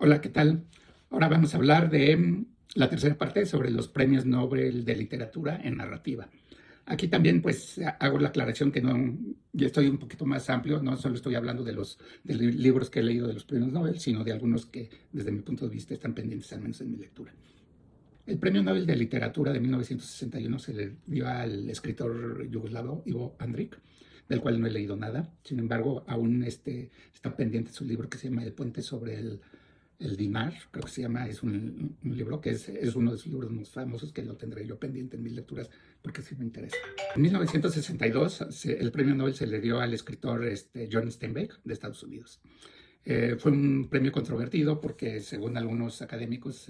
Hola, ¿qué tal? Ahora vamos a hablar de la tercera parte sobre los premios Nobel de literatura en narrativa. Aquí también pues hago la aclaración que no, ya estoy un poquito más amplio, no solo estoy hablando de libros que he leído de los premios Nobel, sino de algunos que desde mi punto de vista están pendientes, al menos en mi lectura. El premio Nobel de literatura de 1961 se le dio al escritor yugoslavo Ivo Andrić, del cual no he leído nada. Sin embargo, aún está pendiente su libro que se llama El puente sobre el Dinar, creo que se llama. Es un libro que es uno de sus libros más famosos, que lo tendré yo pendiente en mis lecturas porque sí me interesa. En 1962 el premio Nobel se le dio al escritor John Steinbeck de Estados Unidos. Fue un premio controvertido porque según algunos académicos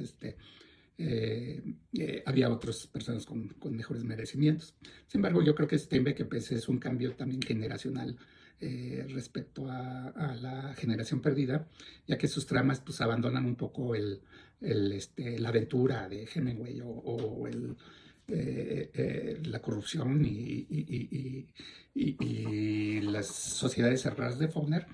había otras personas con mejores merecimientos. Sin embargo, yo creo que Steinbeck pues, es un cambio también generacional respecto a la generación perdida, ya que sus tramas pues, abandonan un poco la aventura de Hemingway o la corrupción y las sociedades cerradas de Faulkner,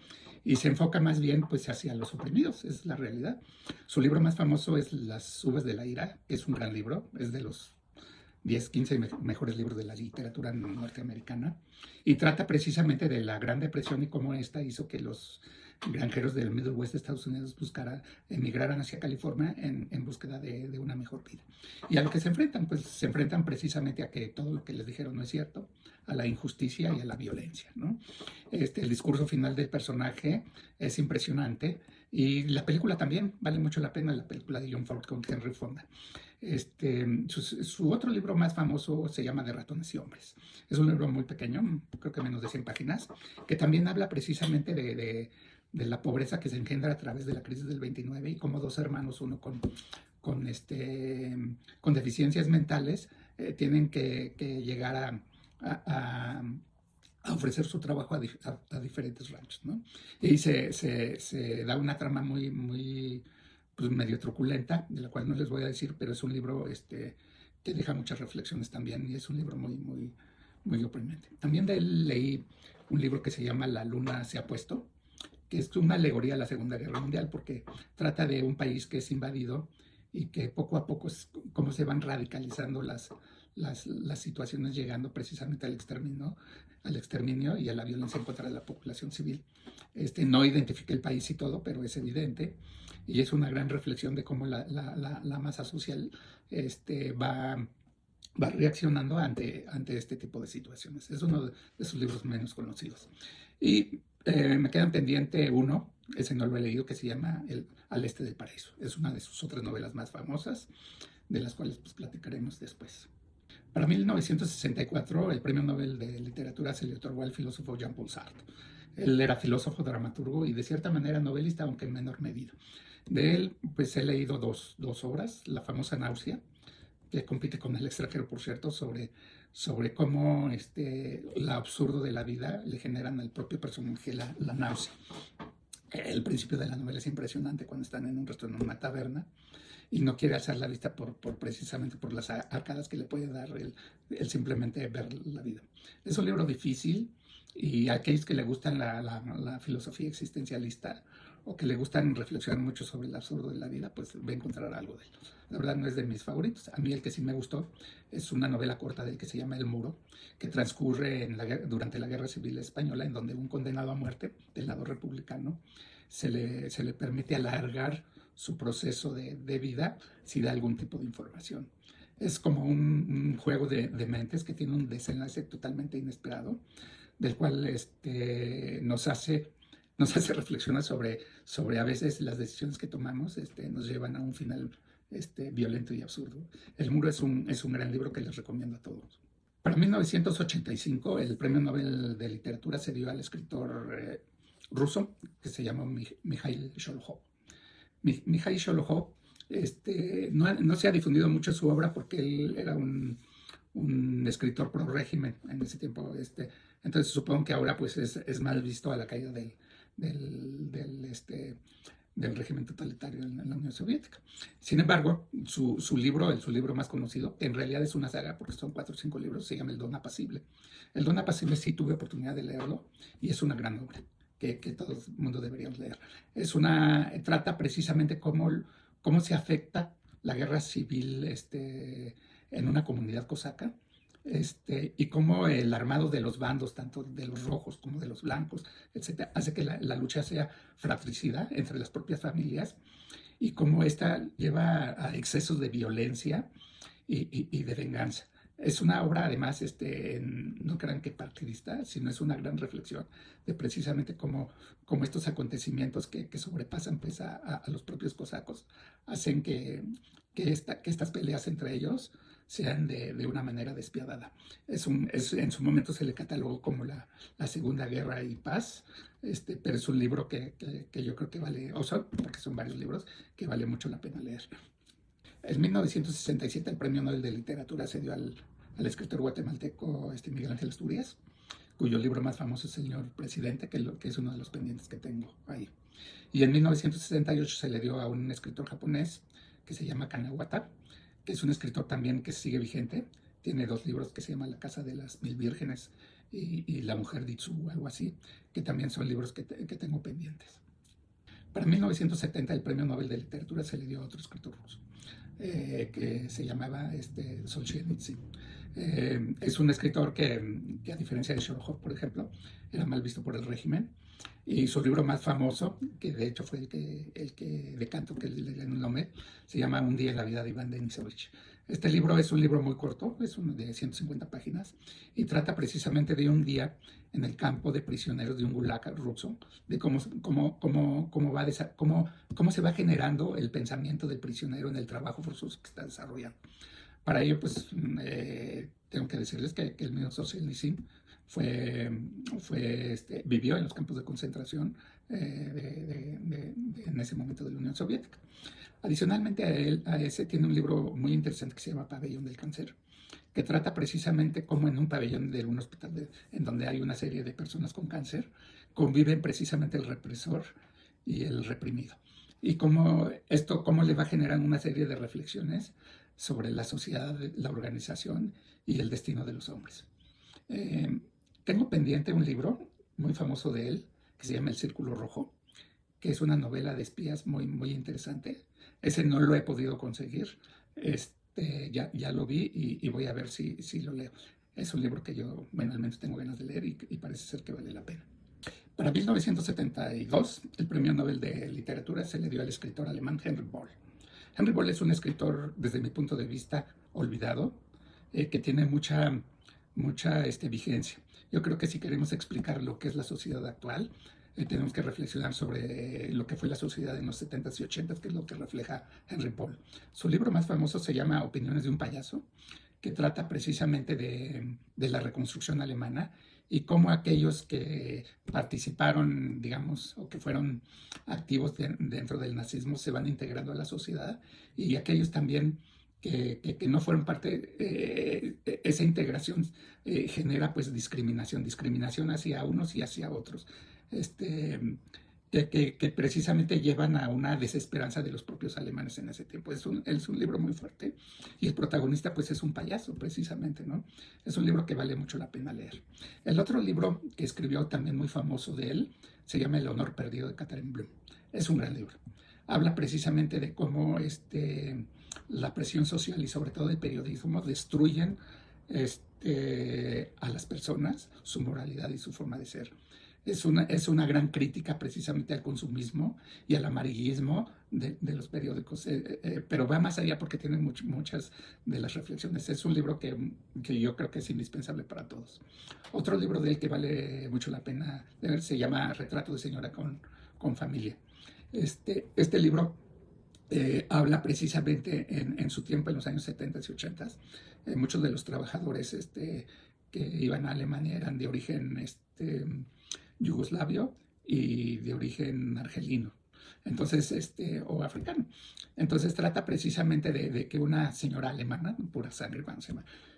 y se enfoca más bien pues, hacia los oprimidos, es la realidad. Su libro más famoso es Las uvas de la ira, que es un gran libro, es de los 10, 15 mejores libros de la literatura norteamericana, y trata precisamente de la Gran Depresión y cómo esta hizo que los granjeros del Middle West de Estados Unidos emigraran hacia California en búsqueda de una mejor vida. Y a lo que se enfrentan, pues se enfrentan precisamente a que todo lo que les dijeron no es cierto, a la injusticia y a la violencia, ¿no? El discurso final del personaje es impresionante, y la película también vale mucho la pena, la película de John Ford con Henry Fonda. Su otro libro más famoso se llama De ratones y hombres. Es un libro muy pequeño, creo que menos de 100 páginas, que también habla precisamente de la pobreza que se engendra a través de la crisis del 29 y cómo dos hermanos, uno con deficiencias mentales, tienen que llegar a ofrecer su trabajo a diferentes ranchos, ¿no? Y se da una trama muy pues medio truculenta, de la cual no les voy a decir, pero es un libro que deja muchas reflexiones también, y es un libro muy oprimiente. También de él leí un libro que se llama La luna se ha puesto, que es una alegoría a la Segunda Guerra Mundial, porque trata de un país que es invadido y que poco a poco es cómo se van radicalizando las situaciones, llegando precisamente al exterminio y a la violencia en contra de la población civil. No identifica el país y todo, pero es evidente, y es una gran reflexión de cómo la masa social va reaccionando ante este tipo de situaciones. Es uno de sus libros menos conocidos. Y me quedan pendiente uno, ese no lo he leído, que se llama Al este del paraíso. Es una de sus otras novelas más famosas, de las cuales pues, platicaremos después. Para 1964, el Premio Nobel de Literatura se le otorgó al filósofo Jean-Paul Sartre. Él era filósofo, dramaturgo y de cierta manera novelista, aunque en menor medida. De él, pues he leído dos obras, la famosa Náusea, que compite con El extranjero, por cierto, sobre cómo lo absurdo de la vida le generan al propio personaje la náusea. El principio de la novela es impresionante cuando están en un restaurante, en una taberna, y no quiere alzar la vista precisamente por las arcadas que le puede dar el simplemente ver la vida. Es un libro difícil, y a aquellos que le gustan la filosofía existencialista o que le gustan reflexionar mucho sobre el absurdo de la vida, pues va a encontrar algo de él. La verdad no es de mis favoritos. A mí el que sí me gustó es una novela corta del que se llama El Muro, que transcurre durante la Guerra Civil Española, en donde un condenado a muerte del lado republicano se le permite alargar su proceso de vida si da algún tipo de información. Es como un juego de mentes que tiene un desenlace totalmente inesperado, del cual nos hace reflexionar sobre a veces las decisiones que tomamos nos llevan a un final violento y absurdo. El Muro es un gran libro que les recomiendo a todos. Para 1985, el Premio Nobel de Literatura se dio al escritor ruso que se llama Mikhail Sholokhov. Mikhail Sholokhov no se ha difundido mucho su obra porque él era un escritor pro régimen en ese tiempo. Entonces supongo que ahora pues es mal visto a la caída del régimen totalitario en la Unión Soviética. Sin embargo, su libro más conocido, en realidad es una saga porque son 4 o 5 libros, se llama El Don Apacible. El Don Apacible sí tuve oportunidad de leerlo y es una gran obra. que todo el mundo debería leer. Trata precisamente cómo se afecta la guerra civil en una comunidad cosaca, y cómo el armado de los bandos, tanto de los rojos como de los blancos, etcétera, hace que la lucha sea fratricida entre las propias familias, y cómo esta lleva a excesos de violencia y de venganza. Es una obra, además, no crean que partidista, sino es una gran reflexión de precisamente cómo estos acontecimientos que sobrepasan pues, a los propios cosacos hacen que estas peleas entre ellos sean de una manera despiadada. En su momento se le catalogó como la Segunda Guerra y Paz, pero es un libro que yo creo que vale, porque son varios libros, que vale mucho la pena leer. En 1967 el Premio Nobel de Literatura se dio al escritor guatemalteco Miguel Ángel Asturias, cuyo libro más famoso es Señor Presidente, que es uno de los pendientes que tengo ahí. Y en 1968 se le dio a un escritor japonés que se llama Kanawata, que es un escritor también que sigue vigente. Tiene 2 libros que se llaman La Casa de las Mil Vírgenes y La Mujer de Itsu, algo así, que también son libros que tengo pendientes. Para 1970 el Premio Nobel de Literatura se le dio a otro escritor ruso, que se llamaba Solzhenitsyn. Es un escritor que a diferencia de Sholokhov, por ejemplo, era mal visto por el régimen, y su libro más famoso, que de hecho fue el que decantó que le ganó el Nobel, se llama Un día en la vida de Iván Denisovich. Este libro es un libro muy corto, es uno de 150 páginas, y trata precisamente de un día en el campo de prisioneros de un gulag ruso, de cómo se va generando el pensamiento del prisionero en el trabajo forzoso que está desarrollando. Para ello, pues, tengo que decirles que el mío Solzhenitsyn vivió en los campos de concentración en ese momento de la Unión Soviética. Adicionalmente a ese tiene un libro muy interesante que se llama Pabellón del Cáncer, que trata precisamente cómo en un pabellón de un hospital en donde hay una serie de personas con cáncer, conviven precisamente el represor y el reprimido. Y cómo le va generando una serie de reflexiones sobre la sociedad, la organización y el destino de los hombres. Tengo pendiente un libro muy famoso de él, que se llama El Círculo Rojo, que es una novela de espías muy, muy interesante. Ese no lo he podido conseguir, ya lo vi y voy a ver si lo leo. Es un libro que yo, bueno, al menos tengo ganas de leer y parece ser que vale la pena. Para 1972, el Premio Nobel de Literatura se le dio al escritor alemán Henrik Böll. Henrik Böll es un escritor, desde mi punto de vista, olvidado, que tiene mucha vigencia. Yo creo que si queremos explicar lo que es la sociedad actual, tenemos que reflexionar sobre lo que fue la sociedad en los 70s y 80s, que es lo que refleja Henrik Böll. Su libro más famoso se llama Opiniones de un payaso, que trata precisamente de la reconstrucción alemana y cómo aquellos que participaron, digamos, o que fueron activos dentro del nazismo se van integrando a la sociedad, y aquellos también que no fueron parte, esa integración genera pues discriminación hacia unos y hacia otros, que precisamente llevan a una desesperanza de los propios alemanes en ese tiempo. Es un libro muy fuerte, y el protagonista pues es un payaso precisamente, ¿no? Es un libro que vale mucho la pena leer. El otro libro que escribió también muy famoso de él se llama El honor perdido de Catherine Blum. Es un gran libro. Habla precisamente de cómo la presión social y sobre todo el periodismo destruyen a las personas, su moralidad y su forma de ser. Es una gran crítica precisamente al consumismo y al amarillismo de los periódicos, pero va más allá porque tiene muchas de las reflexiones. Es un libro que yo creo que es indispensable para todos. Otro libro de él que vale mucho la pena leer se llama Retrato de señora con familia. Este libro habla precisamente en su tiempo, en los años 70 y 80. Muchos de los trabajadores que iban a Alemania eran de origen yugoslavio y de origen argelino, entonces, o africano. Entonces trata precisamente de que una señora alemana, pura sangre,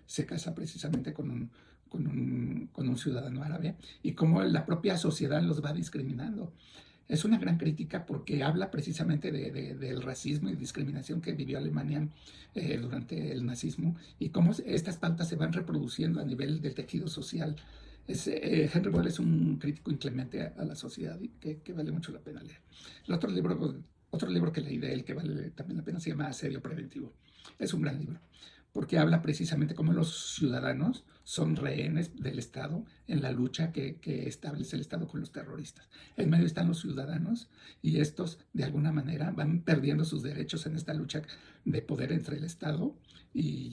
se casa precisamente con un ciudadano árabe, y cómo la propia sociedad los va discriminando. Es una gran crítica porque habla precisamente del racismo y discriminación que vivió Alemania durante el nazismo, y cómo estas pautas se van reproduciendo a nivel del tejido social Henry Ball es un crítico inclemente a la sociedad y que vale mucho la pena leer. El otro libro que leí de él que vale también la pena se llama Asedio Preventivo. Es un gran libro porque habla precisamente cómo los ciudadanos son rehenes del Estado en la lucha que establece el Estado con los terroristas. En medio están los ciudadanos y estos de alguna manera van perdiendo sus derechos en esta lucha de poder entre el Estado y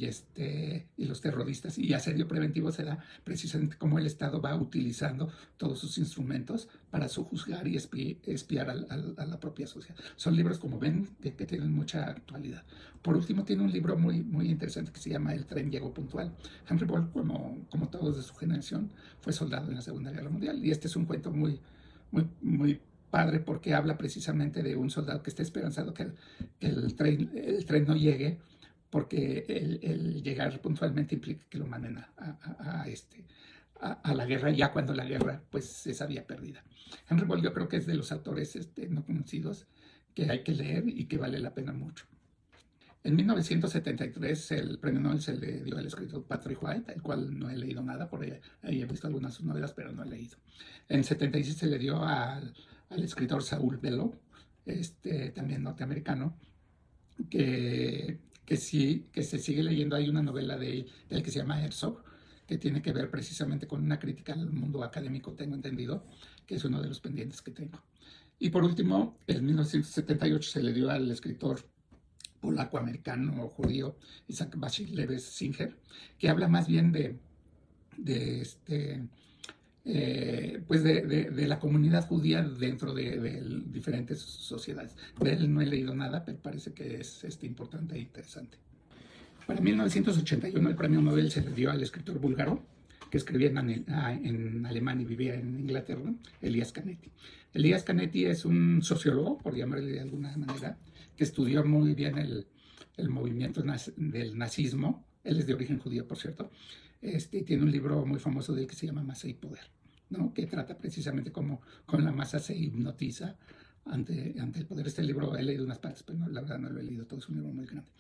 los terroristas. Y Asedio Preventivo se da precisamente cómo el Estado va utilizando todos sus instrumentos para sojuzgar y espiar a la propia sociedad. Son libros, como ven, que tienen mucha actualidad. Por último, tiene un libro muy interesante que se llama El tren llegó puntual. Henry Ball, como todos de su generación, fue soldado en la Segunda Guerra Mundial. Y este es un cuento muy padre porque habla precisamente de un soldado que está esperanzado que el tren no llegue, porque el llegar puntualmente implica que lo manden a la guerra, ya cuando la guerra pues se sabía perdida. Henry Ball yo creo que es de los autores no conocidos que hay que leer y que vale la pena mucho. En 1973 el premio Nobel se le dio al escritor Patrick White, el cual no he leído nada, por ahí he visto algunas de sus novelas, pero no he leído. En 76 se le dio al escritor Saul Bellow, también norteamericano, que se sigue leyendo. Hay una novela de él que se llama Herzog, que tiene que ver precisamente con una crítica al mundo académico, tengo entendido, que es uno de los pendientes que tengo. Y por último, en 1978 se le dio al escritor polaco-americano o judío Isaac Bashevis Singer, que habla más bien de la comunidad judía dentro de diferentes sociedades. De él no he leído nada, pero parece que es importante e interesante. Para 1981 el premio Nobel se le dio al escritor búlgaro que escribía en alemán y vivía en Inglaterra, Elias Canetti. Elias Canetti es un sociólogo, por llamarle de alguna manera, que estudió muy bien el movimiento del nazismo. Él es de origen judío, por cierto. Tiene un libro muy famoso de él que se llama Masa y Poder, ¿no? Que trata precisamente cómo con la masa se hipnotiza ante el poder. Este libro he leído unas partes, pero la verdad no lo he leído todo, es un libro muy grande.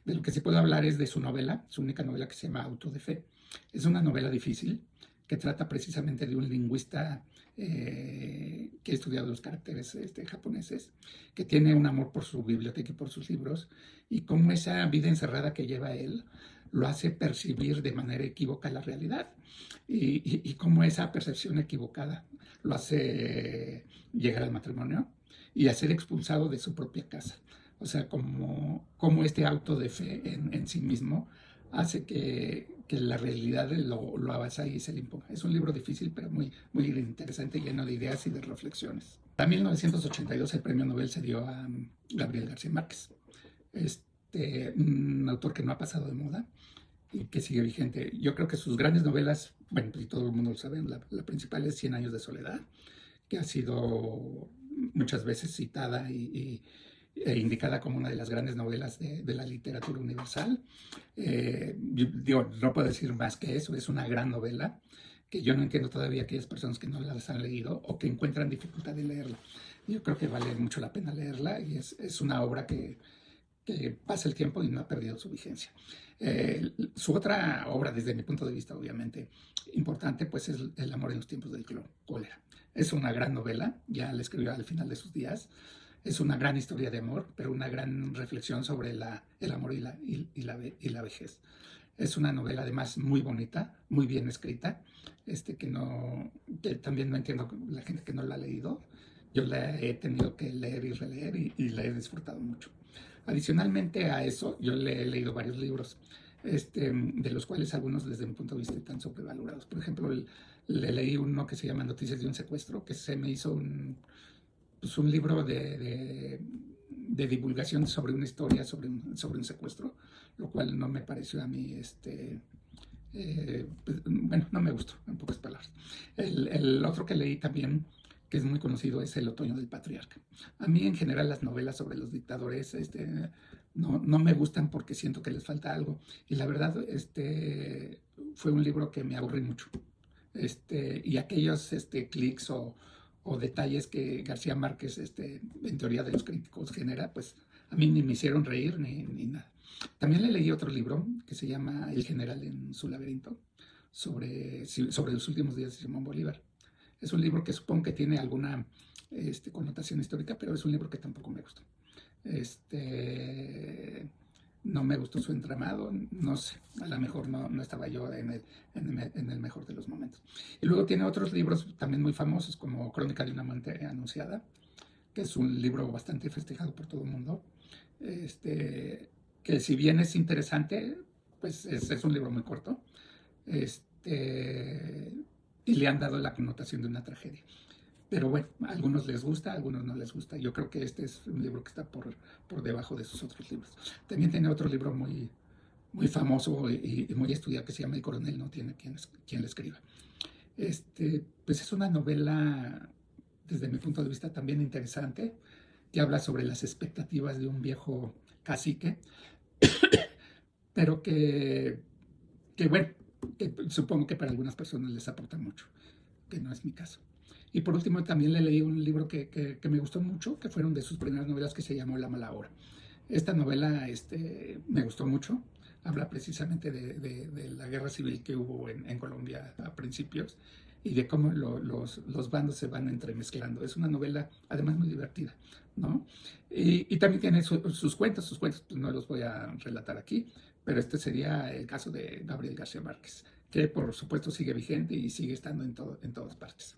De lo que sí puedo hablar es de su novela, su única novela, que se llama Auto de Fe. Es una novela difícil que trata precisamente de un lingüista que ha estudiado los caracteres japoneses, que tiene un amor por su biblioteca y por sus libros, y cómo esa vida encerrada que lleva él lo hace percibir de manera equívoca la realidad, y cómo esa percepción equivocada lo hace llegar al matrimonio y a ser expulsado de su propia casa. O sea, como este auto de fe en sí mismo hace que la realidad lo avasalle y se le imponga. Es un libro difícil, pero muy interesante, lleno de ideas y de reflexiones. En 1982 el premio Nobel se dio a Gabriel García Márquez, un autor que no ha pasado de moda y que sigue vigente. Yo creo que sus grandes novelas, bueno, y todo el mundo lo sabe, la principal es 100 años de soledad, que ha sido muchas veces citada e indicada como una de las grandes novelas de la literatura universal. No puedo decir más que eso, es una gran novela que yo no entiendo todavía aquellas personas que no las han leído o que encuentran dificultad de leerla. Yo creo que vale mucho la pena leerla y es una obra que pasa el tiempo y no ha perdido su vigencia. Su otra obra, desde mi punto de vista, obviamente importante, pues es El amor en los tiempos del cólera. Es una gran novela, ya la escribió al final de sus días. Es una gran historia de amor, pero una gran reflexión sobre el amor y la vejez. Es una novela además muy bonita, muy bien escrita, que también no entiendo la gente que no la ha leído. Yo la he tenido que leer y releer y la he disfrutado mucho. Adicionalmente a eso, yo le he leído varios libros, de los cuales algunos desde mi punto de vista están sobrevalorados. Por ejemplo, le leí uno que se llama Noticias de un secuestro, que se me hizo un libro de divulgación sobre una historia sobre un secuestro, lo cual no me pareció a mí, bueno, no me gustó, en pocas palabras. El otro que leí también, que es muy conocido, es El otoño del patriarca. A mí en general las novelas sobre los dictadores no me gustan porque siento que les falta algo, y la verdad fue un libro que me aburrí mucho. Y aquellos clics o detalles que García Márquez, en teoría de los críticos, genera, pues a mí ni me hicieron reír ni nada. También le leí otro libro que se llama El general en su laberinto, sobre los últimos días de Simón Bolívar. Es un libro que supongo que tiene alguna connotación histórica, pero es un libro que tampoco me gustó. No me gustó su entramado, no sé, a lo mejor no estaba yo en el mejor de los momentos. Y luego tiene otros libros también muy famosos, como Crónica de una amante anunciada, que es un libro bastante festejado por todo el mundo, que si bien es interesante, pues es un libro muy corto, y le han dado la connotación de una tragedia. Pero bueno, a algunos les gusta, a algunos no les gusta. Yo creo que este es un libro que está por debajo de sus otros libros. También tiene otro libro muy famoso y muy estudiado que se llama El coronel no tiene quien le escriba. Pues es una novela, desde mi punto de vista, también interesante, que habla sobre las expectativas de un viejo cacique, pero que bueno, que supongo que para algunas personas les aporta mucho, que no es mi caso. Y por último, también le leí un libro que me gustó mucho, que fueron de sus primeras novelas, que se llamó La mala hora. Esta novela me gustó mucho, habla precisamente de la guerra civil que hubo en Colombia a principios y de cómo los bandos se van entremezclando. Es una novela además muy divertida, ¿no? Y también tiene sus cuentos pues no los voy a relatar aquí, pero este sería el caso de Gabriel García Márquez, que por supuesto sigue vigente y sigue estando en todas partes.